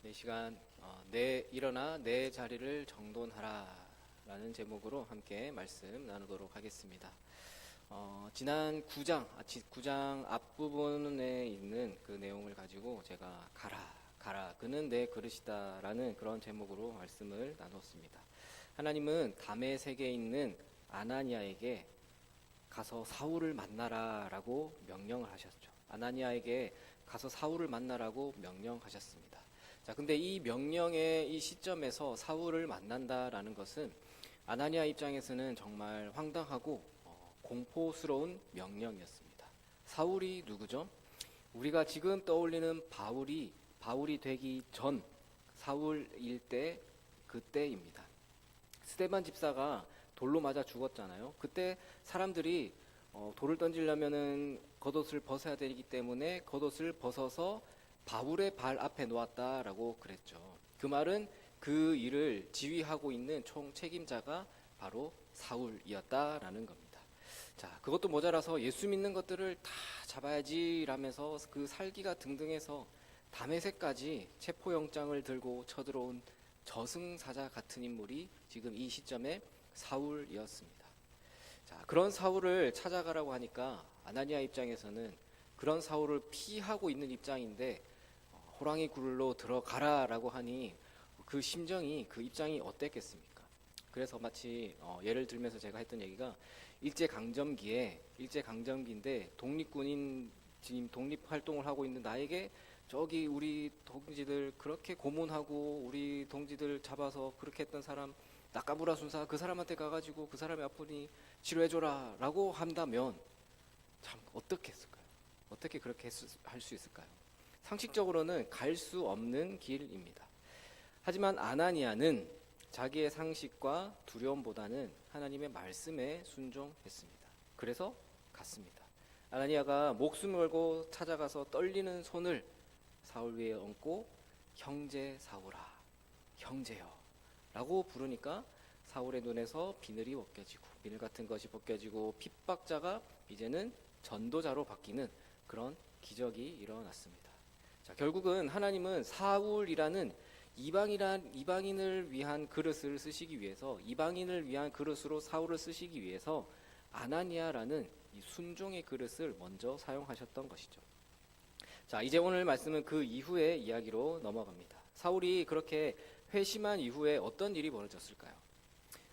이 시간 일어나 내 자리를 정돈하라 라는 제목으로 함께 말씀 나누도록 하겠습니다. 지난 9장 앞부분에 있는 그 내용을 가지고 제가 가라 그는 내 그릇이다 라는 그런 제목으로 말씀을 나눴습니다. 하나님은 다메섹에 있는 아나니아에게 가서 사울을 만나라 라고 명령을 하셨죠. 아나니아에게 가서 사울을 만나라고 명령하셨습니다. 자, 근데 이 명령의 이 시점에서 사울을 만난다라는 것은 아나니아 입장에서는 정말 황당하고 공포스러운 명령이었습니다. 사울이 누구죠? 우리가 지금 떠올리는 바울이 되기 전 사울일 때 그때입니다. 스데반 집사가 돌로 맞아 죽었잖아요. 그때 사람들이 돌을 던지려면은 겉옷을 벗어야 되기 때문에 겉옷을 벗어서 바울의 발 앞에 놓았다라고 그랬죠. 그 말은 그 일을 지휘하고 있는 총 책임자가 바로 사울이었다라는 겁니다. 자, 그것도 모자라서 예수 믿는 것들을 다 잡아야지라면서 그 살기가 등등해서 다메섹까지 체포영장을 들고 쳐들어온 저승사자 같은 인물이 지금 이 시점에 사울이었습니다. 자, 그런 사울을 찾아가라고 하니까 아나니아 입장에서는 그런 사울을 피하고 있는 입장인데 호랑이 굴로 들어가라라고 하니 그 심정이, 그 입장이 어땠겠습니까? 그래서 마치 예를 들면서 제가 했던 얘기가 일제강점기인데 독립군인 지금 독립활동을 하고 있는 나에게 저기 우리 동지들 그렇게 고문하고 우리 동지들 잡아서 그렇게 했던 사람 나카무라 순사 그 사람한테 가가지고 그 사람이 아프니 치료해줘라 라고 한다면 참 어떻게 했을까요? 어떻게 그렇게 할 수 있을까요? 상식적으로는 갈 수 없는 길입니다. 하지만 아나니아는 자기의 상식과 두려움보다는 하나님의 말씀에 순종했습니다. 그래서 갔습니다. 아나니아가 목숨 걸고 찾아가서 떨리는 손을 사울 위에 얹고 형제 사울아, 형제여 라고 부르니까 사울의 눈에서 비늘이 벗겨지고 비늘 같은 것이 벗겨지고 핍박자가 이제는 전도자로 바뀌는 그런 기적이 일어났습니다. 자, 결국은 하나님은 사울이라는 이방인을 위한 그릇을 쓰시기 위해서 이방인을 위한 그릇으로 사울을 쓰시기 위해서 아나니아라는 이 순종의 그릇을 먼저 사용하셨던 것이죠. 자, 이제 오늘 말씀은 그 이후의 이야기로 넘어갑니다. 사울이 그렇게 회심한 이후에 어떤 일이 벌어졌을까요?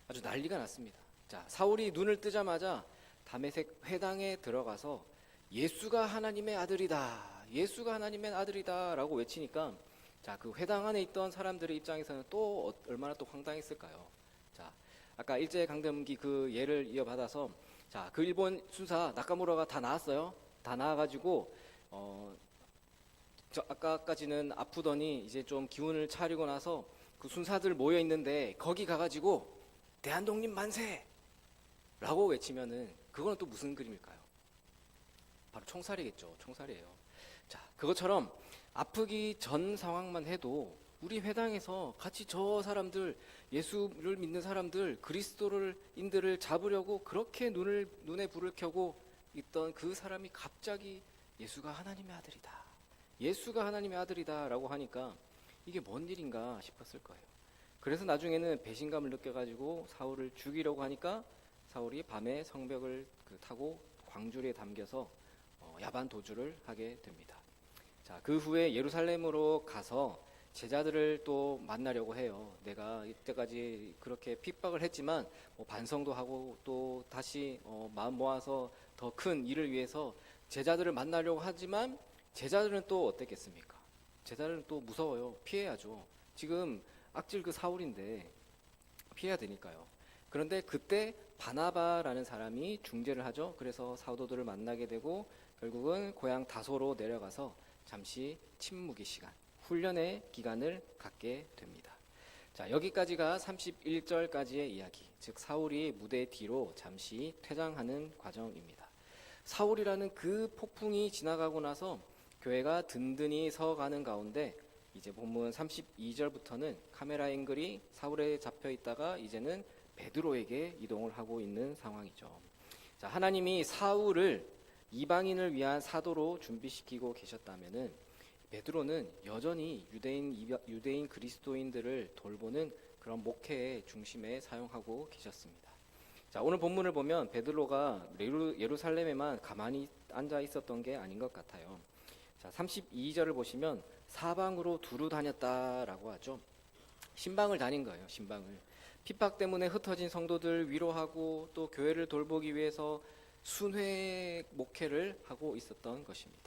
아주 난리가 났습니다. 자, 사울이 눈을 뜨자마자 다메섹 회당에 들어가서 예수가 하나님의 아들이다. 예수가 하나님의 아들이다 라고 외치니까 자, 그 회당 안에 있던 사람들의 입장에서는 또 얼마나 또 황당했을까요? 자, 아까 일제강점기 그 예를 이어받아서 자, 그 일본 순사 나카무라가 다 나왔어요. 다 나와가지고 아까까지는 아프더니 이제 좀 기운을 차리고 나서 그 순사들 모여 있는데 거기 가가지고 대한독립 만세! 라고 외치면은 그거는 또 무슨 그림일까요? 바로 총살이겠죠. 총살이에요. 자, 그것처럼 아프기 전 상황만 해도 우리 회당에서 같이 저 사람들 예수를 믿는 사람들 그리스도인들을 잡으려고 그렇게 눈에 불을 켜고 있던 그 사람이 갑자기 예수가 하나님의 아들이다. 예수가 하나님의 아들이다 라고 하니까 이게 뭔 일인가 싶었을 거예요. 그래서 나중에는 배신감을 느껴가지고 사울을 죽이려고 하니까 사울이 밤에 성벽을 타고 광주리에 담겨서 야반 도주를 하게 됩니다. 자, 그 후에 예루살렘으로 가서 제자들을 또 만나려고 해요. 내가 이때까지 그렇게 핍박을 했지만 반성도 하고 또 다시 마음 모아서 더 큰 일을 위해서 제자들을 만나려고 하지만 제자들은 또 어땠겠습니까? 제자들은 또 무서워요. 피해야죠. 지금 악질 그 사울인데 피해야 되니까요. 그런데 그때 바나바라는 사람이 중재를 하죠. 그래서 사도들을 만나게 되고 결국은 고향 다소로 내려가서 잠시 침묵의 시간, 훈련의 기간을 갖게 됩니다. 자, 여기까지가 31절까지의 이야기, 즉 사울이 무대 뒤로 잠시 퇴장하는 과정입니다. 사울이라는 그 폭풍이 지나가고 나서 교회가 든든히 서가는 가운데 이제 본문 32절부터는 카메라 앵글이 사울에 잡혀 있다가 이제는 베드로에게 이동을 하고 있는 상황이죠. 자, 하나님이 사울을 이방인을 위한 사도로 준비시키고 계셨다면은 베드로는 여전히 유대인 그리스도인들을 돌보는 그런 목회의 중심에 사용하고 계셨습니다. 자, 오늘 본문을 보면 베드로가 예루살렘에만 가만히 앉아 있었던 게 아닌 것 같아요. 자, 32절을 보시면 사방으로 두루 다녔다라고 하죠. 신방을 다닌 거예요. 신방을. 핍박 때문에 흩어진 성도들 위로하고 또 교회를 돌보기 위해서 순회 목회를 하고 있었던 것입니다.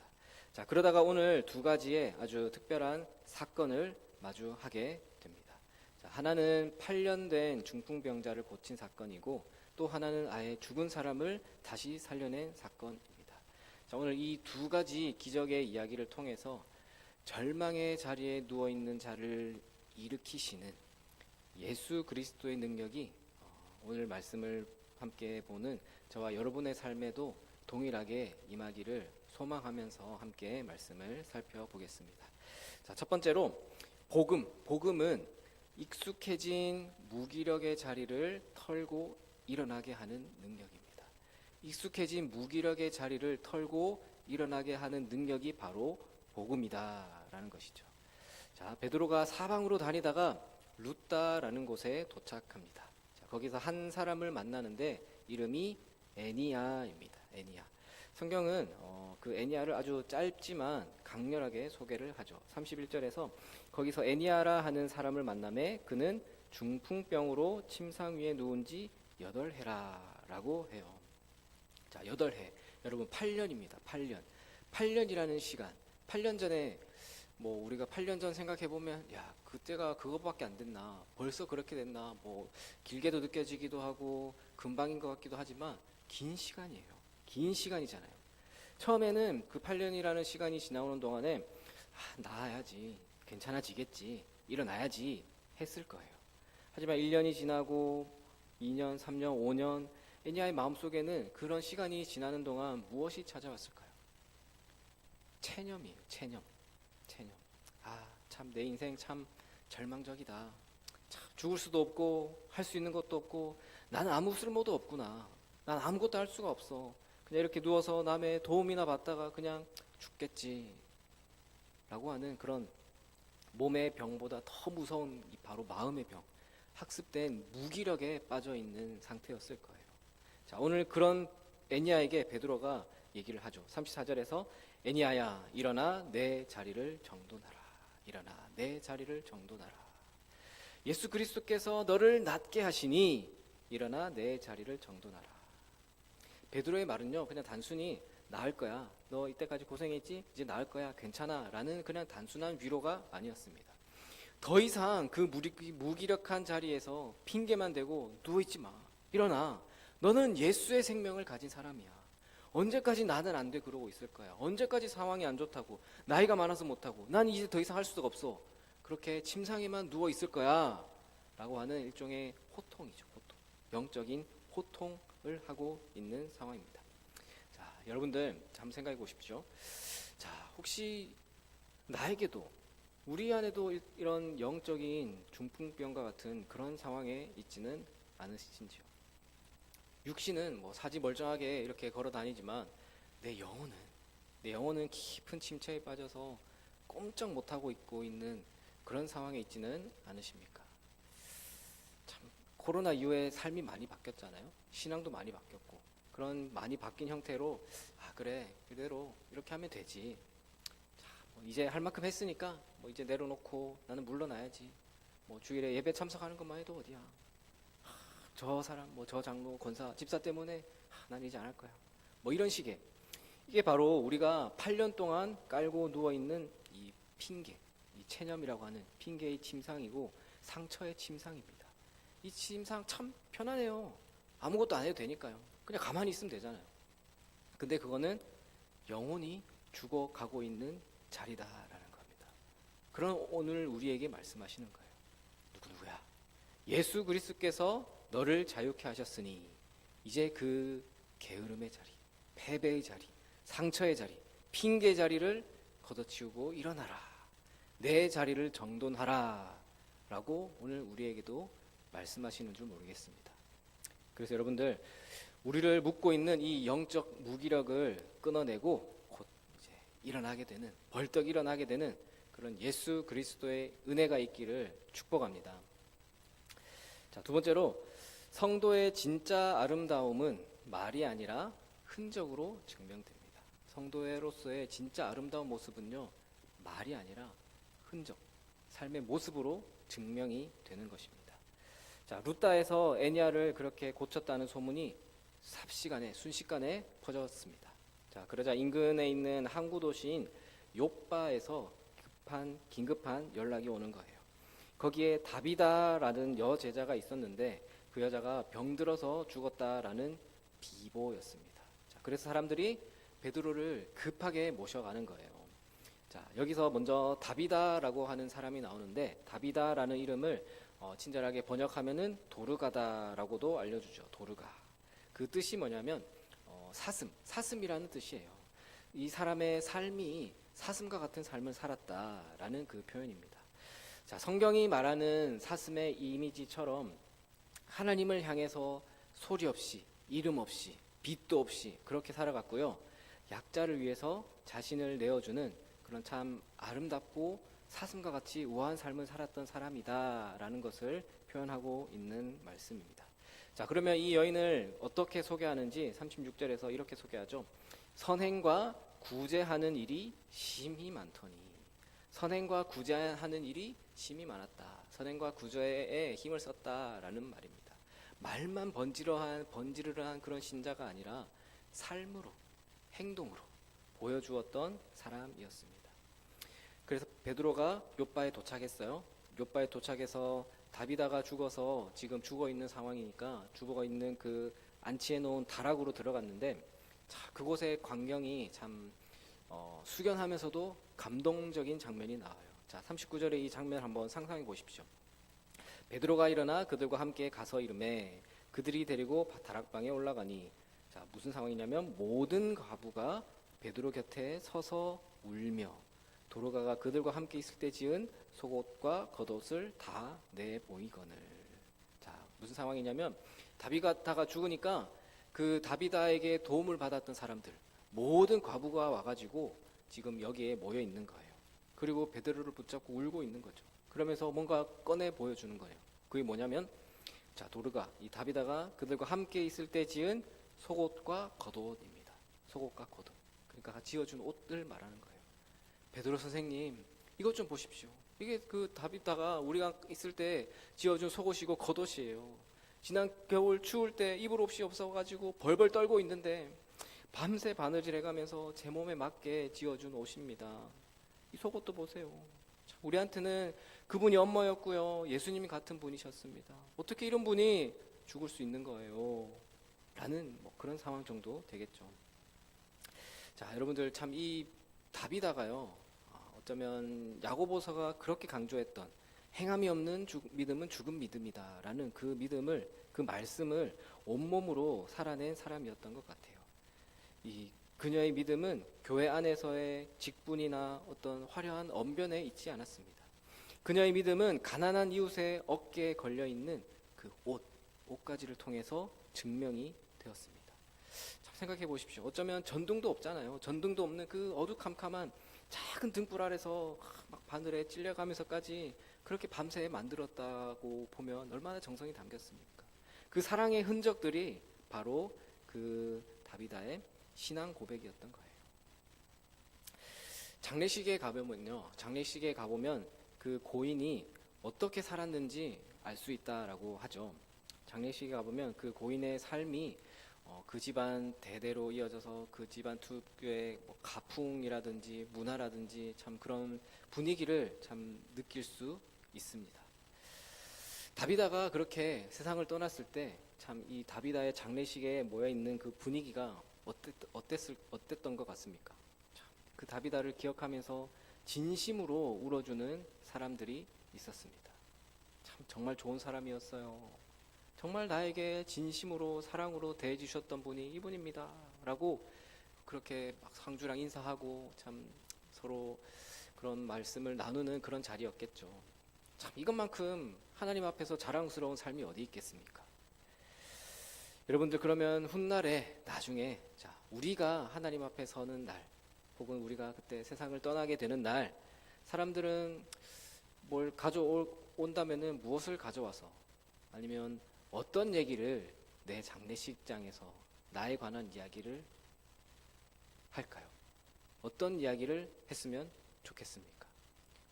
자, 그러다가 오늘 두 가지의 아주 특별한 사건을 마주하게 됩니다. 자, 하나는 8년 된 중풍병자를 고친 사건이고 또 하나는 아예 죽은 사람을 다시 살려낸 사건입니다. 자, 오늘 이 두 가지 기적의 이야기를 통해서 절망의 자리에 누워 있는 자를 일으키시는 예수 그리스도의 능력이 오늘 말씀을 함께 보는 저와 여러분의 삶에도 동일하게 임하기를 소망하면서 함께 말씀을 살펴보겠습니다. 자, 첫 번째로 복음은 익숙해진 무기력의 자리를 털고 일어나게 하는 능력입니다. 익숙해진 무기력의 자리를 털고 일어나게 하는 능력이 바로 복음이다라는 것이죠. 자, 베드로가 사방으로 다니다가 루다라는 곳에 도착합니다. 자, 거기서 한 사람을 만나는데 이름이 애니야입니다. 애니야. 성경은 그 애니야를 아주 짧지만 강렬하게 소개를 하죠. 31절에서 거기서 애니야라 하는 사람을 만남에 그는 중풍병으로 침상 위에 누운 지 8해라라고 해요. 자, 8해. 여러분 8년입니다. 8년. 8년이라는 시간. 8년 전에 뭐 우리가 8년 전 생각해 보면 야, 그때가 그것밖에 안 됐나? 벌써 그렇게 됐나? 뭐 길게도 느껴지기도 하고 금방인 것 같기도 하지만 긴 시간이에요. 긴 시간이잖아요. 처음에는 그 8년이라는 시간이 지나오는 동안에 나아야지, 괜찮아지겠지, 일어나야지 했을 거예요. 하지만 1년이 지나고 2년, 3년, 5년 애니야의 마음속에는 그런 시간이 지나는 동안 무엇이 찾아왔을까요? 체념이에요. 체념. 참 내 인생 참 절망적이다. 참 죽을 수도 없고 할 수 있는 것도 없고 나는 아무 쓸모도 없구나. 난 아무것도 할 수가 없어. 그냥 이렇게 누워서 남의 도움이나 받다가 그냥 죽겠지 라고 하는 그런 몸의 병보다 더 무서운 바로 마음의 병, 학습된 무기력에 빠져 있는 상태였을 거예요. 자, 오늘 그런 애니야에게 베드로가 얘기를 하죠. 34절에서 애니야야, 일어나 내 자리를 정돈하라. 일어나 내 자리를 정돈하라. 예수 그리스도께서 너를 낫게 하시니 일어나 내 자리를 정돈하라. 베드로의 말은요, 그냥 단순히 나을 거야, 너 이때까지 고생했지, 이제 나을 거야, 괜찮아 라는 그냥 단순한 위로가 아니었습니다. 더 이상 그 무기력한 자리에서 핑계만 대고 누워있지 마. 일어나. 너는 예수의 생명을 가진 사람이야. 언제까지 나는 안 돼 그러고 있을 거야. 언제까지 상황이 안 좋다고, 나이가 많아서 못하고, 난 이제 더 이상 할 수가 없어, 그렇게 침상에만 누워 있을 거야 라고 하는 일종의 호통이죠. 호통. 영적인 호통을 하고 있는 상황입니다. 자, 여러분들 한번 생각해 보십시오. 자, 혹시 나에게도, 우리 안에도 이런 영적인 중풍병과 같은 그런 상황에 있지는 않으신지요? 육신은 뭐 사지 멀쩡하게 이렇게 걸어 다니지만 내 영혼은 깊은 침체에 빠져서 꼼짝 못하고 있고 있는 그런 상황에 있지는 않으십니까? 참, 코로나 이후에 삶이 많이 바뀌었잖아요. 신앙도 많이 바뀌었고, 그런 많이 바뀐 형태로 그래, 그대로 이렇게 하면 되지. 자, 뭐 이제 할 만큼 했으니까 뭐 이제 내려놓고 나는 물러나야지. 뭐 주일에 예배 참석하는 것만 해도 어디야. 저 사람, 뭐 저 장로, 권사, 집사 때문에 난 이제 안 할 거야. 뭐 이런 식의, 이게 바로 우리가 8년 동안 깔고 누워 있는 이 핑계, 이 체념이라고 하는 핑계의 침상이고 상처의 침상입니다. 이 침상 참 편하네요. 아무것도 안 해도 되니까요. 그냥 가만히 있으면 되잖아요. 근데 그거는 영혼이 죽어가고 있는 자리다라는 겁니다. 그런 오늘 우리에게 말씀하시는 거예요. 누구야? 예수 그리스도께서 너를 자유케 하셨으니 이제 그 게으름의 자리, 패배의 자리, 상처의 자리, 핑계 자리를 걷어치우고 일어나라. 내 자리를 정돈하라 라고 오늘 우리에게도 말씀하시는 줄 모르겠습니다. 그래서 여러분들, 우리를 묶고 있는 이 영적 무기력을 끊어내고 곧 이제 일어나게 되는, 벌떡 일어나게 되는 그런 예수 그리스도의 은혜가 있기를 축복합니다. 자, 두 번째로 성도의 진짜 아름다움은 말이 아니라 흔적으로 증명됩니다. 성도로서의 진짜 아름다운 모습은요, 말이 아니라 흔적, 삶의 모습으로 증명이 되는 것입니다. 자, 루다에서 애니아를 그렇게 고쳤다는 소문이 삽시간에, 순식간에 퍼졌습니다. 자, 그러자 인근에 있는 항구 도시인 욥바에서 긴급한 연락이 오는 거예요. 거기에 다비다라는 여제자가 있었는데 그 여자가 병들어서 죽었다라는 비보였습니다. 자, 그래서 사람들이 베드로를 급하게 모셔가는 거예요. 자, 여기서 먼저 다비다라고 하는 사람이 나오는데, 다비다라는 이름을 친절하게 번역하면은 도르가다라고도 알려주죠. 도르가. 그 뜻이 뭐냐면 사슴이라는 뜻이에요. 이 사람의 삶이 사슴과 같은 삶을 살았다라는 그 표현입니다. 자, 성경이 말하는 사슴의 이미지처럼 하나님을 향해서 소리 없이, 이름 없이, 빛도 없이 그렇게 살아갔고요. 약자를 위해서 자신을 내어주는 그런 참 아름답고 사슴과 같이 우아한 삶을 살았던 사람이다라는 것을 표현하고 있는 말씀입니다. 자, 그러면 이 여인을 어떻게 소개하는지 36절에서 이렇게 소개하죠. 선행과 구제하는 일이 심히 많더니. 선행과 구제하는 일이 심히 많았다. 선행과 구제에 힘을 썼다라는 말입니다. 말만 번지르르한 그런 신자가 아니라 삶으로, 행동으로 보여주었던 사람이었습니다. 그래서 베드로가 욥바에 도착했어요. 욥바에 도착해서 다비다가 죽어서 지금 죽어 있는 상황이니까 죽어 있는 그 안치해 놓은 다락으로 들어갔는데, 자, 그곳의 광경이 참 숙연하면서도 감동적인 장면이 나와요. 자, 39절의 이 장면 한번 상상해 보십시오. 베드로가 일어나 그들과 함께 가서 이르매 그들이 데리고 다락방에 올라가니, 자, 무슨 상황이냐면 모든 과부가 베드로 곁에 서서 울며 도로가가 그들과 함께 있을 때 지은 속옷과 겉옷을 다 내보이거늘. 자, 무슨 상황이냐면 다비다가 죽으니까 그 다비다에게 도움을 받았던 사람들 모든 과부가 와가지고 지금 여기에 모여 있는 거예요. 그리고 베드로를 붙잡고 울고 있는 거죠. 그러면서 뭔가 꺼내 보여주는 거예요. 그게 뭐냐면, 자, 도르가, 이 다비다가 그들과 함께 있을 때 지은 속옷과 겉옷입니다. 속옷과 겉옷. 그러니까 지어준 옷을 말하는 거예요. 베드로 선생님, 이것 좀 보십시오. 이게 그 다비다가 우리가 있을 때 지어준 속옷이고 겉옷이에요. 지난 겨울 추울 때 이불 없이 없어가지고 벌벌 떨고 있는데 밤새 바느질해가면서 제 몸에 맞게 지어준 옷입니다. 이 속옷도 보세요. 우리한테는 그분이 엄마였고요. 예수님이 같은 분이셨습니다. 어떻게 이런 분이 죽을 수 있는 거예요? 라는 그런 상황 정도 되겠죠. 자, 여러분들 참 이 다비다가요, 어쩌면 야고보서가 그렇게 강조했던 행함이 없는 믿음은 죽은 믿음이다 라는 그 믿음을, 그 말씀을 온몸으로 살아낸 사람이었던 것 같아요. 이 그녀의 믿음은 교회 안에서의 직분이나 어떤 화려한 언변에 있지 않았습니다. 그녀의 믿음은 가난한 이웃의 어깨에 걸려있는 그 옷가지를 통해서 증명이 되었습니다. 참 생각해 보십시오. 어쩌면 전등도 없잖아요. 전등도 없는 그 어두캄캄한 작은 등불 아래서 막 바늘에 찔려가면서까지 그렇게 밤새 만들었다고 보면 얼마나 정성이 담겼습니까? 그 사랑의 흔적들이 바로 그 다비다의 신앙 고백이었던 거예요. 장례식에 가보면 그 고인이 어떻게 살았는지 알 수 있다라고 하죠. 장례식에 가보면 그 고인의 삶이 그 집안 대대로 이어져서 그 집안 특유의 가풍이라든지 문화라든지 참 그런 분위기를 참 느낄 수 있습니다. 다비다가 그렇게 세상을 떠났을 때 참 이 다비다의 장례식에 모여 있는 그 분위기가 어땠던 것 같습니까? 참, 그 다비다를 기억하면서 진심으로 울어주는 사람들이 있었습니다. 참 정말 좋은 사람이었어요. 정말 나에게 진심으로 사랑으로 대해주셨던 분이 이분입니다 라고 그렇게 막 상주랑 인사하고 참 서로 그런 말씀을 나누는 그런 자리였겠죠. 참 이것만큼 하나님 앞에서 자랑스러운 삶이 어디 있겠습니까? 여러분들, 그러면 훗날에 나중에, 자, 우리가 하나님 앞에 서는 날, 혹은 우리가 그때 세상을 떠나게 되는 날 사람들은 뭘 가져온다면은 무엇을 가져와서 아니면 어떤 얘기를 내 장례식장에서 나에 관한 이야기를 할까요? 어떤 이야기를 했으면 좋겠습니까?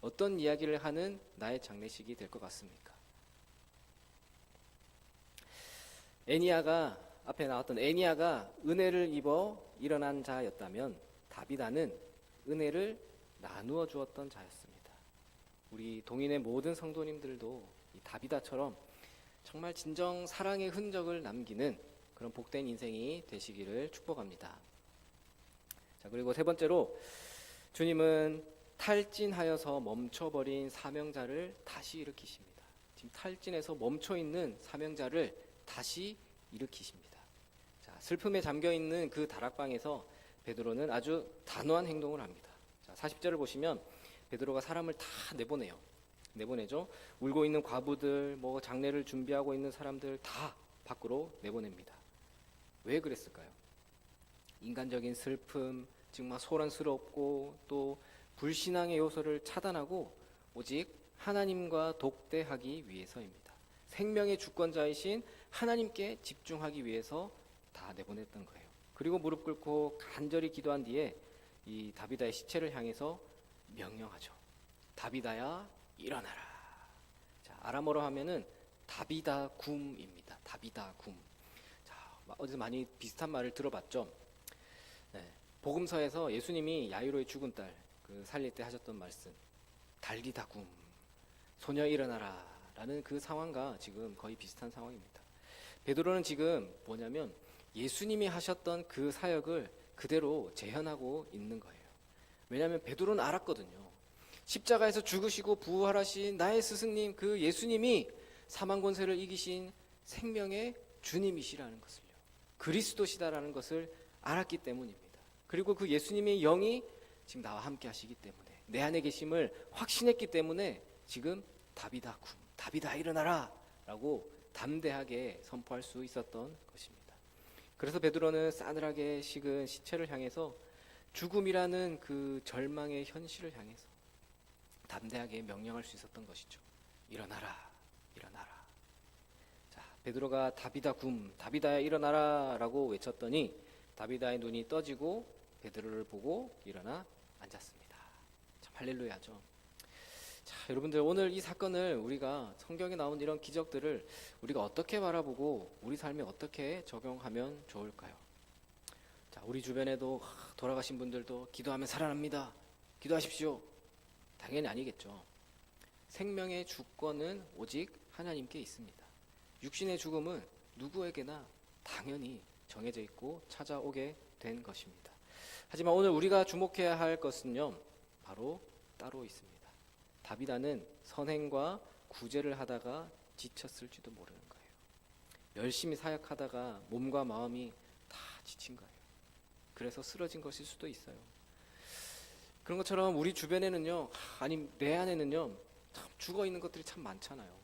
어떤 이야기를 하는 나의 장례식이 될 것 같습니까? 애니아가 앞에 나왔던 애니아가 은혜를 입어 일어난 자였다면 다비다는 은혜를 나누어 주었던 자였습니다. 우리 동인의 모든 성도님들도 이 다비다처럼 정말 진정 사랑의 흔적을 남기는 그런 복된 인생이 되시기를 축복합니다. 자, 그리고 세 번째로 주님은 탈진하여서 멈춰버린 사명자를 다시 일으키십니다. 지금 탈진해서 멈춰있는 사명자를 다시 일으키십니다. 자, 슬픔에 잠겨있는 그 다락방에서 베드로는 아주 단호한 행동을 합니다. 자, 40절을 보시면 베드로가 사람을 다 내보내죠. 울고 있는 과부들, 장례를 준비하고 있는 사람들 다 밖으로 내보냅니다. 왜 그랬을까요? 인간적인 슬픔, 정말 소란스럽고 또 불신앙의 요소를 차단하고 오직 하나님과 독대하기 위해서입니다. 생명의 주권자이신 하나님께 집중하기 위해서 다 내보냈던 거예요. 그리고 무릎 꿇고 간절히 기도한 뒤에 이 다비다의 시체를 향해서 명령하죠. 다비다야 일어나라. 자, 아람어로 하면은 다비다 굼입니다. 다비다 굼. 자, 어디서 많이 비슷한 말을 들어봤죠. 네, 복음서에서 예수님이 야이로의 죽은 딸 살릴 때 하셨던 말씀, 달리다 굼, 소녀 일어나라 라는 그 상황과 지금 거의 비슷한 상황입니다. 베드로는 지금 뭐냐면 예수님이 하셨던 그 사역을 그대로 재현하고 있는 거예요. 왜냐하면 베드로는 알았거든요. 십자가에서 죽으시고 부활하신 나의 스승님 그 예수님이 사망 권세를 이기신 생명의 주님이시라는 것을요, 그리스도시다라는 것을 알았기 때문입니다. 그리고 그 예수님의 영이 지금 나와 함께 하시기 때문에, 내 안에 계심을 확신했기 때문에 지금 다비다 굼, 다비다 일어나라 라고 담대하게 선포할 수 있었던 것입니다. 그래서 베드로는 싸늘하게 식은 시체를 향해서 죽음이라는 그 절망의 현실을 향해서 담대하게 명령할 수 있었던 것이죠. 일어나라, 일어나라. 자, 베드로가 다비다 굼, 다비다야 일어나라 라고 외쳤더니 다비다의 눈이 떠지고 베드로를 보고 일어나 앉았습니다. 참 할렐루야죠. 자, 여러분들 오늘 이 사건을 우리가 성경에 나온 이런 기적들을 우리가 어떻게 바라보고 우리 삶에 어떻게 적용하면 좋을까요? 자, 우리 주변에도 돌아가신 분들도 기도하면 살아납니다. 기도하십시오. 당연히 아니겠죠. 생명의 주권은 오직 하나님께 있습니다. 육신의 죽음은 누구에게나 당연히 정해져 있고 찾아오게 된 것입니다. 하지만 오늘 우리가 주목해야 할 것은요, 바로 따로 있습니다. 다비다는 선행과 구제를 하다가 지쳤을지도 모르는 거예요. 열심히 사역하다가 몸과 마음이 다 지친 거예요. 그래서 쓰러진 것일 수도 있어요. 그런 것처럼 우리 주변에는요, 아니 내 안에는요, 참 죽어 있는 것들이 참 많잖아요.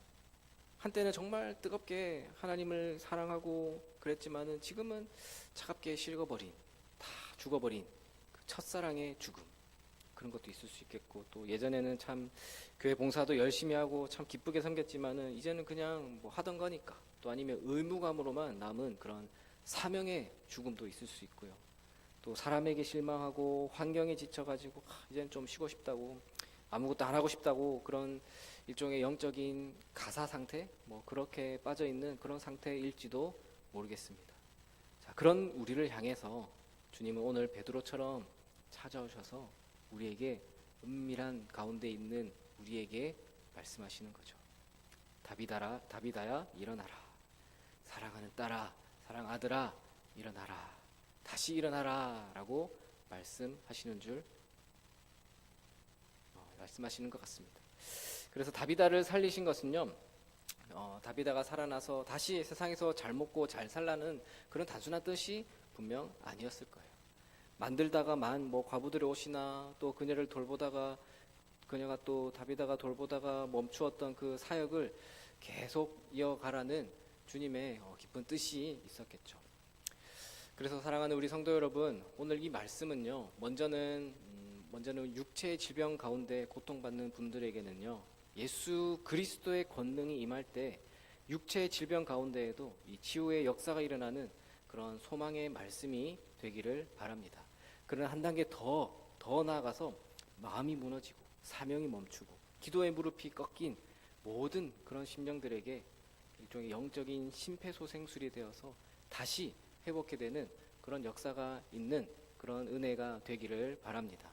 한때는 정말 뜨겁게 하나님을 사랑하고 그랬지만은 지금은 차갑게 식어버린, 다 죽어버린 그 첫사랑의 죽음, 그런 것도 있을 수 있겠고, 또 예전에는 참 교회 봉사도 열심히 하고 참 기쁘게 섬겼지만은 이제는 그냥 하던 거니까, 또 아니면 의무감으로만 남은 그런 사명의 죽음도 있을 수 있고요. 또 사람에게 실망하고 환경에 지쳐가지고 이제는 좀 쉬고 싶다고, 아무것도 안 하고 싶다고, 그런 일종의 영적인 가사 상태, 그렇게 빠져 있는 그런 상태일지도 모르겠습니다. 자, 그런 우리를 향해서 주님은 오늘 베드로처럼 찾아오셔서 우리에게 은밀한 가운데 있는 우리에게 말씀하시는 거죠. 다비다야 일어나라. 사랑하는 딸아, 사랑 아들아, 일어나라. 다시 일어나라 라고 말씀하시는 것 같습니다. 그래서 다비다를 살리신 것은요, 다비다가 살아나서 다시 세상에서 잘 먹고 잘 살라는 그런 단순한 뜻이 분명 아니었을 거예요. 만들다가만 과부들의 옷이나 또 그녀를 돌보다가, 그녀가 또 다비다가 돌보다가 멈추었던 그 사역을 계속 이어가라는 주님의 깊은 뜻이 있었겠죠. 그래서 사랑하는 우리 성도 여러분, 오늘 이 말씀은요, 먼저는 육체의 질병 가운데 고통받는 분들에게는요, 예수 그리스도의 권능이 임할 때 육체의 질병 가운데에도 이 치유의 역사가 일어나는 그런 소망의 말씀이 되기를 바랍니다. 그러나 한 단계 더 나아가서 마음이 무너지고 사명이 멈추고 기도의 무릎이 꺾인 모든 그런 심령들에게 일종의 영적인 심폐소생술이 되어서 다시 회복해 되는 그런 역사가 있는 그런 은혜가 되기를 바랍니다.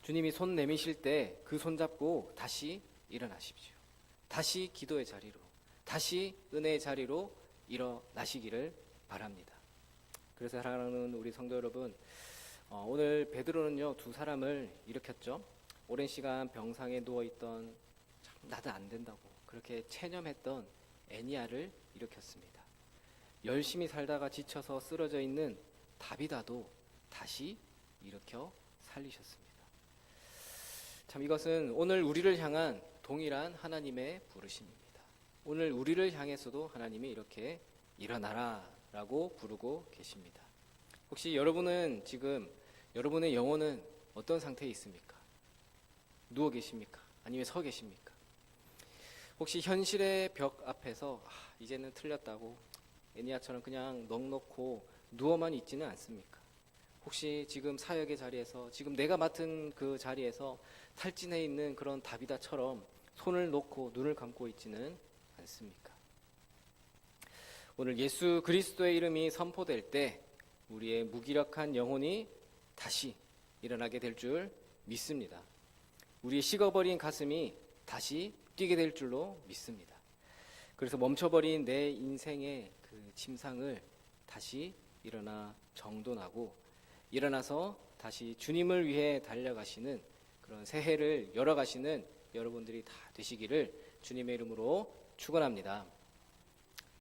주님이 손 내미실 때 그 손 잡고 다시 일어나십시오. 다시 기도의 자리로, 다시 은혜의 자리로 일어나시기를 바랍니다. 그래서 사랑하는 우리 성도 여러분, 오늘 베드로는요, 두 사람을 일으켰죠. 오랜 시간 병상에 누워있던, 참 나도 안 된다고 그렇게 체념했던 애니야를 일으켰습니다. 열심히 살다가 지쳐서 쓰러져 있는 다비다도 다시 일으켜 살리셨습니다. 참 이것은 오늘 우리를 향한 동일한 하나님의 부르심입니다. 오늘 우리를 향해서도 하나님이 이렇게 일어나라 라고 부르고 계십니다. 혹시 여러분은 지금 여러분의 영혼은 어떤 상태에 있습니까? 누워 계십니까? 아니면 서 계십니까? 혹시 현실의 벽 앞에서 이제는 틀렸다고 애니야처럼 그냥 넋놓고 누워만 있지는 않습니까? 혹시 지금 사역의 자리에서, 지금 내가 맡은 그 자리에서 탈진해 있는 그런 다비다처럼 손을 놓고 눈을 감고 있지는 않습니까? 오늘 예수 그리스도의 이름이 선포될 때 우리의 무기력한 영혼이 다시 일어나게 될 줄 믿습니다. 우리의 식어버린 가슴이 다시 뛰게 될 줄로 믿습니다. 그래서 멈춰버린 내 인생의 그 침상을 다시 일어나 정돈하고 일어나서 다시 주님을 위해 달려가시는 그런 새해를 열어가시는 여러분들이 다 되시기를 주님의 이름으로 축원합니다.